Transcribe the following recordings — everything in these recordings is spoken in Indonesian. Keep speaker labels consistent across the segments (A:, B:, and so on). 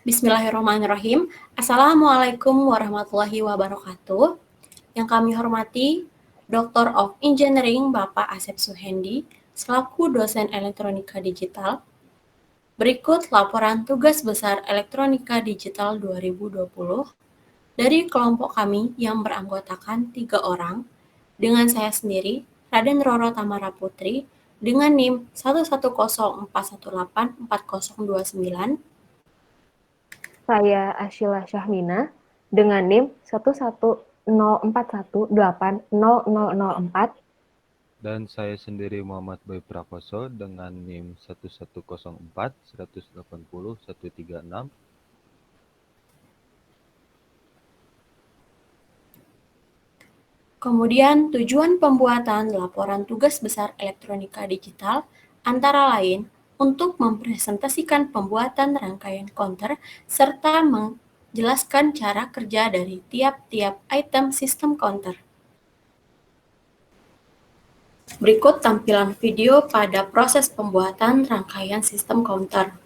A: Bismillahirrahmanirrahim. Assalamualaikum warahmatullahi wabarakatuh. Yang kami hormati Dr. of Engineering Bapak Asep Suhendi, selaku dosen elektronika digital. Berikut laporan tugas besar elektronika digital 2020 dari kelompok kami yang beranggotakan 3 orang, dengan saya sendiri, Raden Roro Tamara Putri, dengan NIM 11041840029.
B: Saya Ashila Syahmina dengan NIM 110418004.
C: Dan saya sendiri Muhammad Boy Prakoso dengan NIM 1104180136.
A: Kemudian tujuan pembuatan laporan tugas besar elektronika digital antara lain untuk mempresentasikan pembuatan rangkaian counter serta menjelaskan cara kerja dari tiap-tiap item sistem counter. Berikut tampilan video pada proses pembuatan rangkaian sistem counter.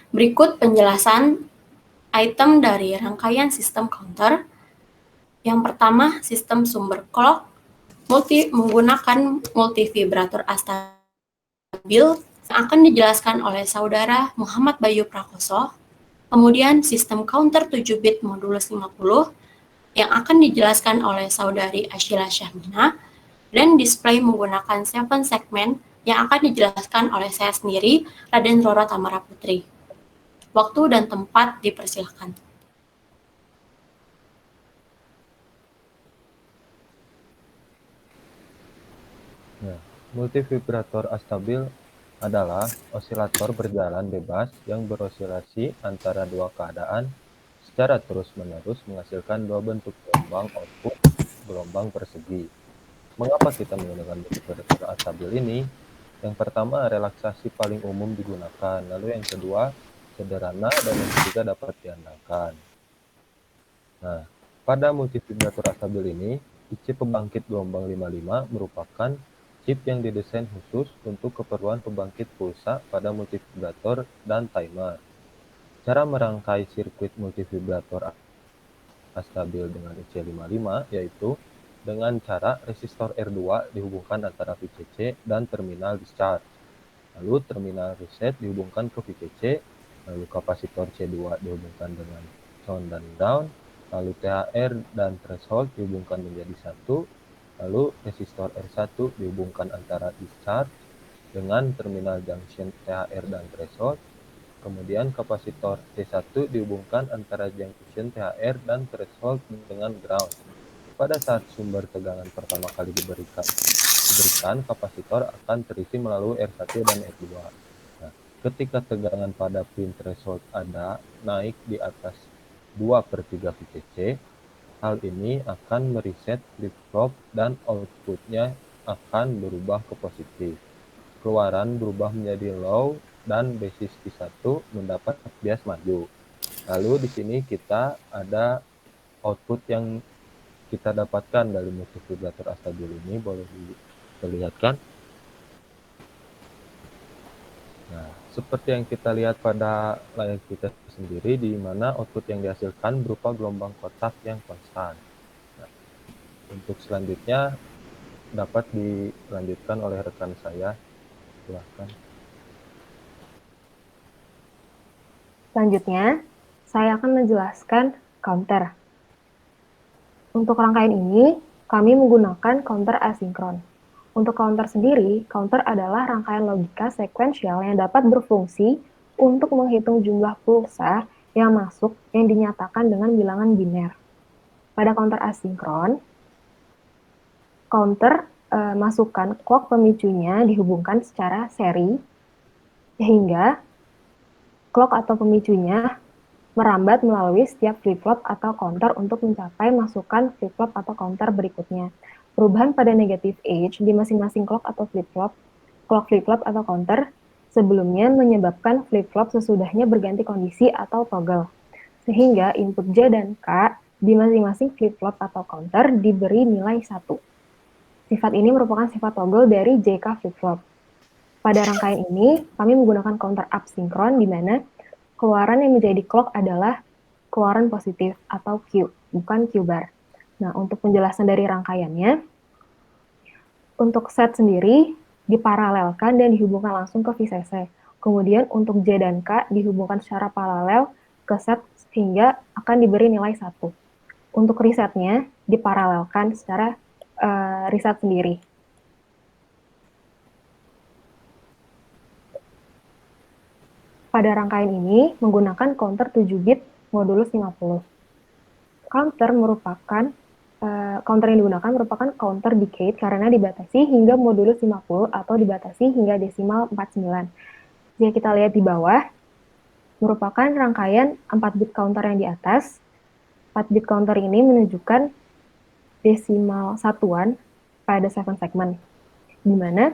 A: Berikut penjelasan item dari rangkaian sistem counter. Yang pertama, sistem sumber clock menggunakan multivibrator astabil yang akan dijelaskan oleh saudara Muhammad Bayu Prakoso. Kemudian sistem counter 7-bit modulus 50 yang akan dijelaskan oleh saudari Ashila Syahmina, dan display menggunakan 7 segmen yang akan dijelaskan oleh saya sendiri, Raden Roro Tamara Putri. Waktu dan tempat dipersilakan.
C: Nah, multivibrator astabil adalah osilator berjalan bebas yang berosilasi antara dua keadaan secara terus-menerus menghasilkan dua bentuk gelombang output gelombang persegi. Mengapa kita menggunakan multivibrator astabil ini? Yang pertama, relaksasi paling umum digunakan, lalu yang kedua, sederhana, dan yang ketiga dapat diandalkan. Nah, pada multivibrator astabil ini, chip pembangkit gelombang 55 merupakan chip yang didesain khusus untuk keperluan pembangkit pulsa pada multivibrator dan timer. Cara merangkai sirkuit multivibrator astabil dengan IC55 yaitu dengan cara resistor R2 dihubungkan antara VCC dan terminal discharge. Lalu terminal reset dihubungkan ke VCC, lalu kapasitor C2 dihubungkan dengan count dan ground, lalu THR dan threshold dihubungkan menjadi satu, lalu resistor R1 dihubungkan antara discharge dengan terminal junction THR dan threshold, kemudian kapasitor C1 dihubungkan antara junction THR dan threshold dengan ground. Pada saat sumber tegangan pertama kali diberikan, kapasitor akan terisi melalui R1 dan R2. Nah, ketika tegangan pada pin threshold ada naik di atas 2/3 VCC, hal ini akan mereset flip-flop dan outputnya akan berubah ke positif. Keluaran berubah menjadi low dan basis T1 mendapat bias maju. Lalu di sini kita ada output yang kita dapatkan dari multivibrator astabil ini, boleh diperlihatkan. Nah, seperti yang kita lihat pada layar kita sendiri, di mana output yang dihasilkan berupa gelombang kotak yang konstan. Nah, untuk selanjutnya dapat dilanjutkan oleh rekan saya. Silakan.
B: Selanjutnya, saya akan menjelaskan counter. Untuk rangkaian ini, kami menggunakan counter asinkron. Untuk counter sendiri, counter adalah rangkaian logika sekuensial yang dapat berfungsi untuk menghitung jumlah pulsa yang masuk yang dinyatakan dengan bilangan biner. Pada counter asinkron, counter masukkan clock pemicunya dihubungkan secara seri, sehingga clock atau pemicunya merambat melalui setiap flip-flop atau counter untuk mencapai masukan flip-flop atau counter berikutnya. Perubahan pada negative age di masing-masing clock flip-flop atau counter sebelumnya menyebabkan flip-flop sesudahnya berganti kondisi atau toggle. Sehingga input J dan K di masing-masing flip-flop atau counter diberi nilai 1. Sifat ini merupakan sifat toggle dari JK flip-flop. Pada rangkaian ini, kami menggunakan counter asinkron di mana keluaran yang menjadi clock adalah keluaran positif atau Q, bukan Q bar. Nah, untuk penjelasan dari rangkaiannya, untuk set sendiri diparalelkan dan dihubungkan langsung ke VCC. Kemudian untuk J dan K dihubungkan secara paralel ke set sehingga akan diberi nilai 1. Untuk resetnya diparalelkan secara reset sendiri. Pada rangkaian ini menggunakan counter 7-bit modulus 50. Counter yang digunakan merupakan counter decade karena dibatasi hingga modulus 50 atau dibatasi hingga desimal 49. Jika kita lihat di bawah, merupakan rangkaian 4-bit counter yang di atas. 4-bit counter ini menunjukkan desimal satuan pada 7 segmen, di mana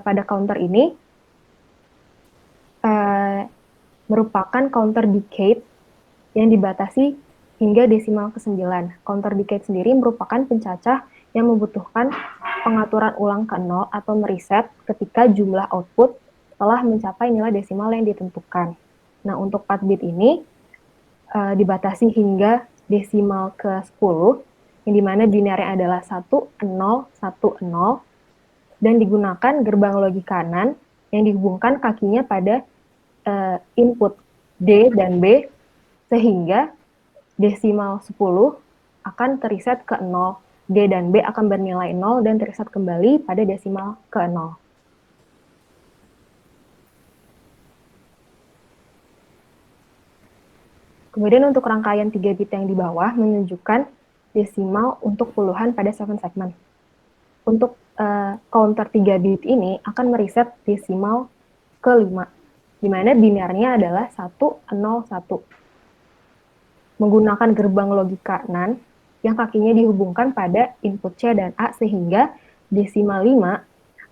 B: pada counter ini merupakan counter decade yang dibatasi hingga desimal ke-9. Counter decade sendiri merupakan pencacah yang membutuhkan pengaturan ulang ke 0 atau mereset ketika jumlah output telah mencapai nilai desimal yang ditentukan. Nah, untuk 4 bit ini dibatasi hingga desimal ke-10, yang dimana binarnya adalah 1, 0, 1, 0, dan digunakan gerbang logika NAND yang dihubungkan kakinya pada input D dan B, sehingga desimal 10 akan teriset ke 0, D dan B akan bernilai 0 dan teriset kembali pada desimal ke 0. Kemudian untuk rangkaian 3 bit yang di bawah menunjukkan desimal untuk puluhan pada 7 segmen. Untuk counter 3 bit ini akan mereset desimal ke-5, di mana binarnya adalah 1, 0, 1. Menggunakan gerbang logika NAND yang kakinya dihubungkan pada input C dan A, sehingga desimal 5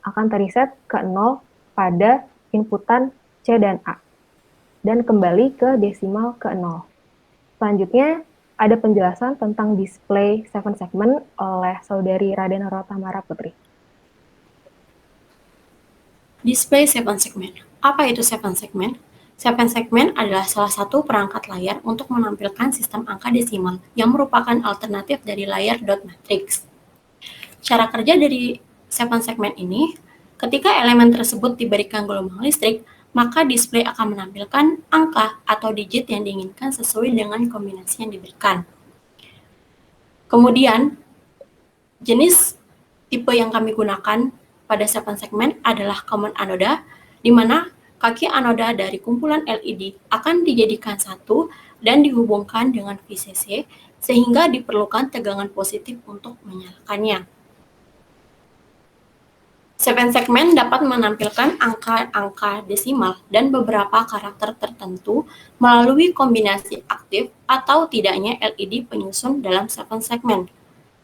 B: akan teriset ke 0 pada inputan C dan A, dan kembali ke desimal ke 0. Selanjutnya, ada penjelasan tentang display 7 segment oleh Saudari Raden Rotamara Putri.
A: Display 7 segment. Apa itu 7 segment? 7 segment adalah salah satu perangkat layar untuk menampilkan sistem angka desimal yang merupakan alternatif dari layar dot matrix. Cara kerja dari 7 segment ini, ketika elemen tersebut diberikan gelombang listrik, maka display akan menampilkan angka atau digit yang diinginkan sesuai dengan kombinasi yang diberikan. Kemudian, jenis tipe yang kami gunakan pada 7 segmen adalah common anoda, di mana kaki anoda dari kumpulan LED akan dijadikan satu dan dihubungkan dengan VCC, sehingga diperlukan tegangan positif untuk menyalakannya. 7 segmen dapat menampilkan angka-angka desimal dan beberapa karakter tertentu melalui kombinasi aktif atau tidaknya LED penyusun dalam 7 segmen.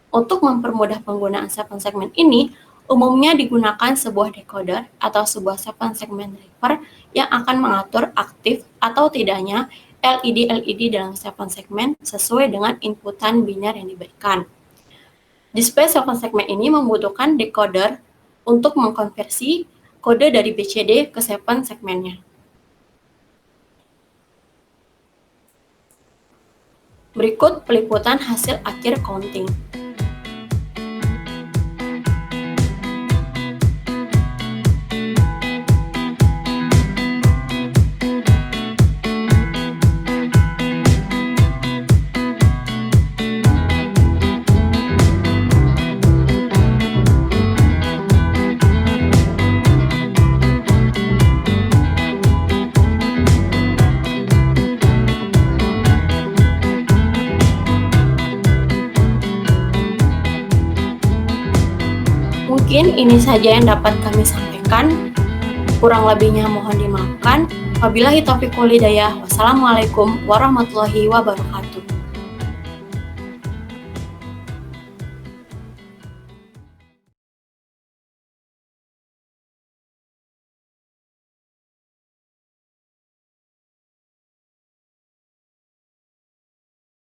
A: Untuk mempermudah penggunaan 7 segmen ini, umumnya digunakan sebuah decoder atau sebuah 7 segmen driver yang akan mengatur aktif atau tidaknya LED dalam 7 segmen sesuai dengan inputan binar yang diberikan. Display 7 segmen ini membutuhkan decoder untuk mengkonversi kode dari BCD ke 7 segmennya. Berikut peliputan hasil akhir counting. Mungkin ini saja yang dapat kami sampaikan. Kurang lebihnya mohon dimaafkan. Wabillahi taufiq wal hidayah. Wassalamualaikum warahmatullahi wabarakatuh.